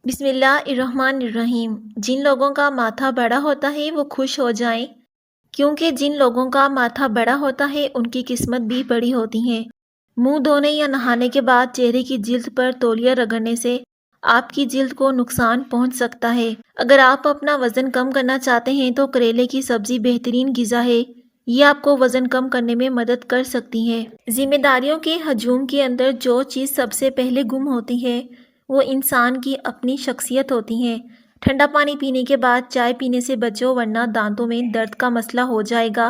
بسم اللہ الرحمن الرحیم۔ جن لوگوں کا ماتھا بڑا ہوتا ہے وہ خوش ہو جائیں، کیونکہ جن لوگوں کا ماتھا بڑا ہوتا ہے ان کی قسمت بھی بڑی ہوتی ہے۔ منہ دھونے یا نہانے کے بعد چہرے کی جلد پر تولیہ رگڑنے سے آپ کی جلد کو نقصان پہنچ سکتا ہے۔ اگر آپ اپنا وزن کم کرنا چاہتے ہیں تو کریلے کی سبزی بہترین غذا ہے۔ یہ آپ کو وزن کم کرنے میں مدد کر سکتی ہے۔ ذمہ داریوں کے ہجوم کے اندر جو چیز سب سے پہلے گم ہوتی ہے وہ انسان کی اپنی شخصیت ہوتی ہے۔ ٹھنڈا پانی پینے کے بعد چائے پینے سے بچو ورنہ دانتوں میں درد کا مسئلہ ہو جائے گا۔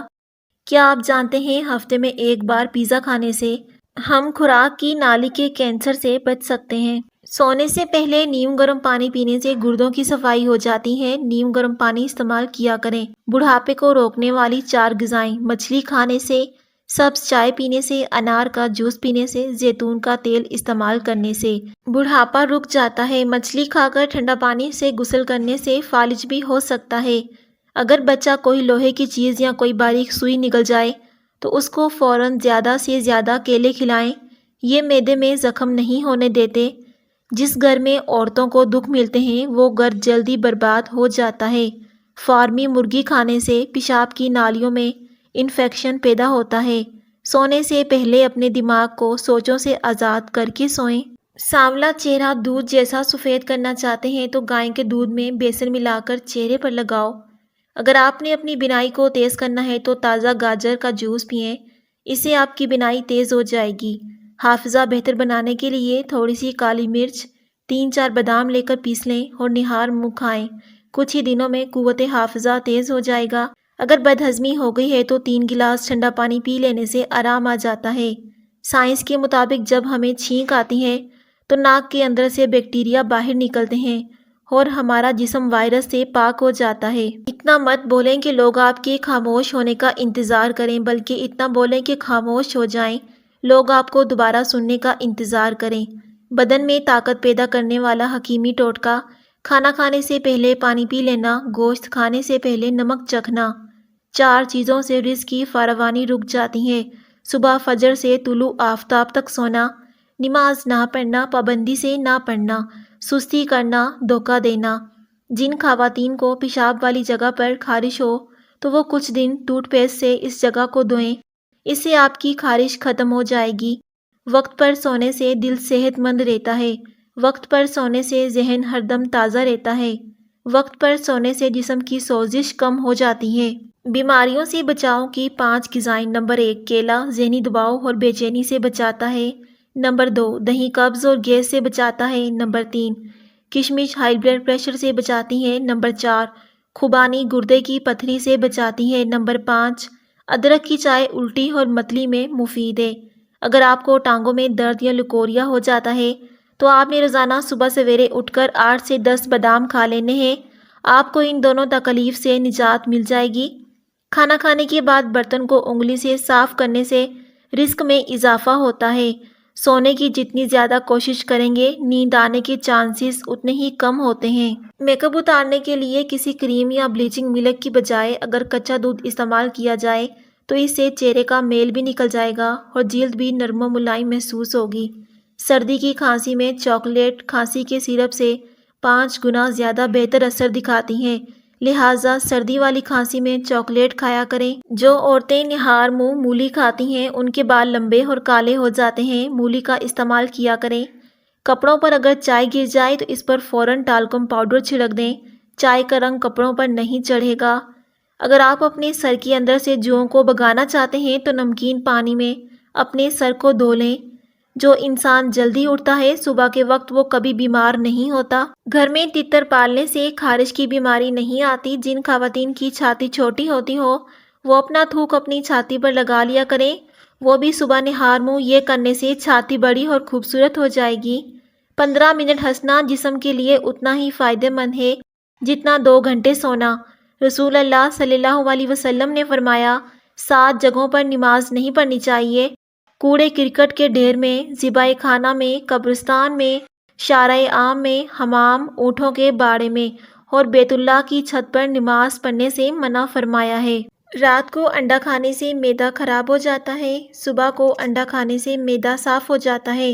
کیا آپ جانتے ہیں ہفتے میں ایک بار پیزا کھانے سے ہم خوراک کی نالی کے کینسر سے بچ سکتے ہیں؟ سونے سے پہلے نیم گرم پانی پینے سے گردوں کی صفائی ہو جاتی ہے۔ نیم گرم پانی استعمال کیا کریں۔ بڑھاپے کو روکنے والی 4 غذائیں: مچھلی کھانے سے، سبز چائے پینے سے، انار کا جوس پینے سے، زیتون کا تیل استعمال کرنے سے بڑھاپا رک جاتا ہے۔ مچھلی کھا کر ٹھنڈا پانی سے غسل کرنے سے فالج بھی ہو سکتا ہے۔ اگر بچہ کوئی لوہے کی چیز یا کوئی باریک سوئی نگل جائے تو اس کو فوراً زیادہ سے زیادہ کیلے کھلائیں۔ یہ معدے میں زخم نہیں ہونے دیتے۔ جس گھر میں عورتوں کو دکھ ملتے ہیں وہ گھر جلدی برباد ہو جاتا ہے۔ فارمی مرغی کھانے سے پیشاب کی نالیوں میں انفیکشن پیدا ہوتا ہے۔ سونے سے پہلے اپنے دماغ کو سوچوں سے آزاد کر کے سوئیں۔ سانولا چہرہ دودھ جیسا سفید کرنا چاہتے ہیں تو گائے کے دودھ میں بیسن ملا کر چہرے پر لگاؤ۔ اگر آپ نے اپنی بینائی کو تیز کرنا ہے تو تازہ گاجر کا جوس پئیں۔ اس سے آپ کی بینائی تیز ہو جائے گی۔ حافظہ بہتر بنانے کے لیے تھوڑی سی کالی مرچ، 3-4 بادام لے کر پیس لیں اور نہار منہ کھائیں۔ کچھ ہی دنوں میں قوت حافظہ تیز ہو جائے گا۔ اگر بد ہضمی ہو گئی ہے تو 3 گلاس ٹھنڈا پانی پی لینے سے آرام آ جاتا ہے۔ سائنس کے مطابق جب ہمیں چھینک آتی ہے تو ناک کے اندر سے بیکٹیریا باہر نکلتے ہیں اور ہمارا جسم وائرس سے پاک ہو جاتا ہے۔ اتنا مت بولیں کہ لوگ آپ کے خاموش ہونے کا انتظار کریں، بلکہ اتنا بولیں کہ خاموش ہو جائیں، لوگ آپ کو دوبارہ سننے کا انتظار کریں۔ بدن میں طاقت پیدا کرنے والا حکیمی ٹوٹکا: کھانا کھانے سے پہلے پانی پی لینا، گوشت کھانے سے پہلے نمک چکھنا۔ 4 چیزوں سے رزق کی فراوانی رک جاتی ہے: صبح فجر سے طلوع آفتاب تک سونا، نماز نہ پڑھنا، پابندی سے نہ پڑھنا، سستی کرنا، دھوکہ دینا۔ جن خواتین کو پیشاب والی جگہ پر خارش ہو تو وہ کچھ دن ٹوتھ پیسٹ سے اس جگہ کو دھوئیں، اس سے آپ کی خارش ختم ہو جائے گی۔ وقت پر سونے سے دل صحت مند رہتا ہے۔ وقت پر سونے سے ذہن ہر دم تازہ رہتا ہے۔ وقت پر سونے سے جسم کی سوزش کم ہو جاتی ہے۔ بیماریوں سے بچاؤ کی 5 غذائیں: نمبر 1، کیلا ذہنی دباؤ اور بے چینی سے بچاتا ہے۔ نمبر 2، دہی قبض اور گیس سے بچاتا ہے۔ نمبر 3، کشمش ہائی بلڈ پریشر سے بچاتی ہے۔ نمبر 4، خوبانی گردے کی پتھری سے بچاتی ہے۔ نمبر 5، ادرک کی چائے الٹی اور متلی میں مفید ہے۔ اگر آپ کو ٹانگوں میں درد یا لکوریا ہو جاتا ہے تو آپ نے روزانہ صبح سویرے اٹھ کر 8 سے 10 بادام کھا لینے ہیں۔ آپ کو ان دونوں تکلیف سے نجات مل جائے گی۔ کھانا کھانے کے بعد برتن کو انگلی سے صاف کرنے سے رزق میں اضافہ ہوتا ہے۔ سونے کی جتنی زیادہ کوشش کریں گے نیند آنے کے چانسز اتنے ہی کم ہوتے ہیں۔ میک اپ اتارنے کے لیے کسی کریم یا بلیچنگ ملک کی بجائے اگر کچا دودھ استعمال کیا جائے تو اس سے چہرے کا میل بھی نکل جائے گا اور جلد بھی نرم و ملائم محسوس ہوگی۔ سردی کی کھانسی میں چاکلیٹ کھانسی کے سیرپ سے 5 گنا زیادہ بہتر اثر دکھاتی ہیں، لہٰذا سردی والی کھانسی میں چاکلیٹ کھایا کریں۔ جو عورتیں نہار منہ مولی کھاتی ہیں ان کے بال لمبے اور کالے ہو جاتے ہیں۔ مولی کا استعمال کیا کریں۔ کپڑوں پر اگر چائے گر جائے تو اس پر فوراً ٹالکم پاؤڈر چھڑک دیں۔ چائے کا رنگ کپڑوں پر نہیں چڑھے گا۔ اگر آپ اپنے سر کے اندر سے جوؤں کو بھگانا چاہتے ہیں تو نمکین پانی میں اپنے سر کو دھو لیں۔ جو انسان جلدی اٹھتا ہے صبح کے وقت وہ کبھی بیمار نہیں ہوتا۔ گھر میں تتر پالنے سے خارش کی بیماری نہیں آتی۔ جن خواتین کی چھاتی چھوٹی ہوتی ہو وہ اپنا تھوک اپنی چھاتی پر لگا لیا کریں، وہ بھی صبح نہار منہ۔ یہ کرنے سے چھاتی بڑی اور خوبصورت ہو جائے گی۔ 15 منٹ ہنسنا جسم کے لیے اتنا ہی فائدہ مند ہے جتنا 2 گھنٹے سونا۔ رسول اللہ صلی اللہ علیہ وسلم نے فرمایا، 7 جگہوں پر نماز نہیں پڑھنی چاہیے: کوڑے کرکٹ کے ڈھیر میں، ذبح خانہ میں، قبرستان میں، شارع عام میں، حمام، اونٹوں کے باڑے میں اور بیت اللہ کی چھت پر نماز پڑھنے سے منع فرمایا ہے۔ رات کو انڈا کھانے سے معدہ خراب ہو جاتا ہے، صبح کو انڈا کھانے سے معدہ صاف ہو جاتا ہے۔